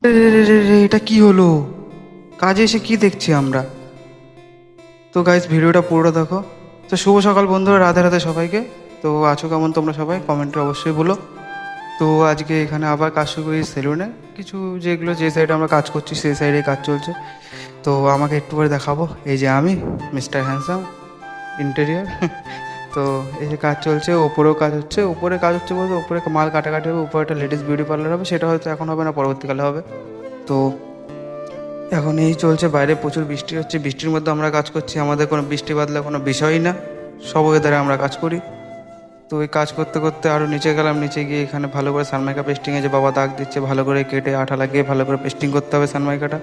এটা কি হলো? কাজে এসে কি দেখছি আমরা? তো গাইজ ভিডিওটা পুরোটা দেখো। তো শুভ সকাল বন্ধুরা, রাধে রাধে সবাইকে। তো আছো কেমন তোমরা সবাই? কমেন্টে অবশ্যই বলো। তো আজকে এখানে আবার কাজ শুরু করি সেলুনে। কিছু যেগুলো যে সাইডে আমরা কাজ করছি সেই সাইডে কাজ চলছে। তো আমাকে একটু করে দেখাবো, এই যে আমি মিস্টার হ্যান্ডসাম ইন্টেরিয়ার। তো এই যে কাজ চলছে, ওপরেও কাজ হচ্ছে। উপরে কাজ হচ্ছে বলতে উপরে মাল কাটাকাটি হবে, উপরে একটা লেডিস বিউটি পার্লার হবে, সেটা হয়তো এখন হবে না, পরবর্তীকালে হবে। তো এখন এই চলছে, বাইরে প্রচুর বৃষ্টি হচ্ছে, বৃষ্টির মধ্যে আমরা কাজ করছি। আমাদের কোনো বৃষ্টি বাদলা কোনো বিষয়ই না, সব ওয়েদারে আমরা কাজ করি। তো এই কাজ করতে করতে আরও নিচে গেলাম, নিচে গিয়ে এখানে ভালো করে সানমাইকা পেস্টিংয়ে যে বাবা দাগ দিচ্ছে, ভালো করে কেটে আঠা লাগিয়ে ভালো করে পেস্টিং করতে হবে সানমাইকাটা।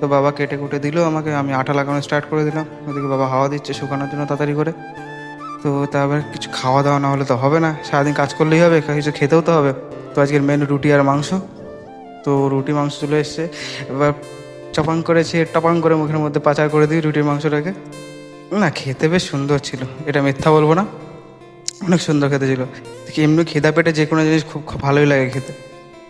তো বাবা কেটে কুটে দিল আমাকে, আমি আঠা লাগানো স্টার্ট করে দিলাম। ওদিকে বাবা হাওয়া দিচ্ছে শুকানোর জন্য তাড়াতাড়ি করে। তো তারপরে কিছু খাওয়া দাওয়া না হলে তো হবে না, সারাদিন কাজ করলেই হবে, কিছু খেতেও তো হবে। তো আজকের মেন রুটি আর মাংস। তো রুটি মাংস চলে এসছে, এবার চপাং করেছি, টপাং করে মুখের মধ্যে পাচার করে দিই রুটির মাংসটাকে। না, খেতে বেশ সুন্দর ছিল, এটা মিথ্যা বলবো না, অনেক সুন্দর খেতে ছিল। এমনি খিদা পেটে যে কোনো জিনিস খুব ভালোই লাগে খেতে।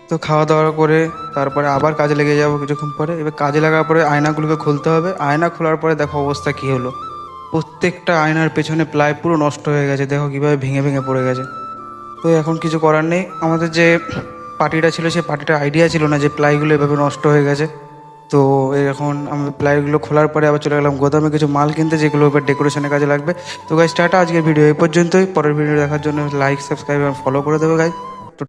তো খাওয়া দাওয়া করে তারপরে আবার কাজে লেগে যাবো কিছুক্ষণ পরে। এবার কাজে লাগার পরে আয়নাগুলোকে খুলতে হবে। আয়না খোলার পরে দেখো অবস্থা কী হলো, প্রত্যেকটা আয়নার পেছনে প্লাই পুরো নষ্ট হয়ে গেছে, দেখো কীভাবে ভেঙে ভেঙে পড়ে গেছে। তো এখন কিছু করার নেই, আমাদের যে পার্টিটা ছিল সেই পার্টিটার আইডিয়া ছিল না যে প্লাইগুলো এভাবে নষ্ট হয়ে গেছে। তো এখন আমি প্লাইগুলো খোলার পরে আবার চলে গেলাম গোদামে কিছু মাল কিনতে, যেগুলো এবার ডেকোরেশনের কাজে লাগবে। তো গাইজ টাটা, আজকের ভিডিও এই পর্যন্তই। পরের ভিডিও দেখার জন্য লাইক, সাবস্ক্রাইব এবং ফলো করে দেবে গাইজ।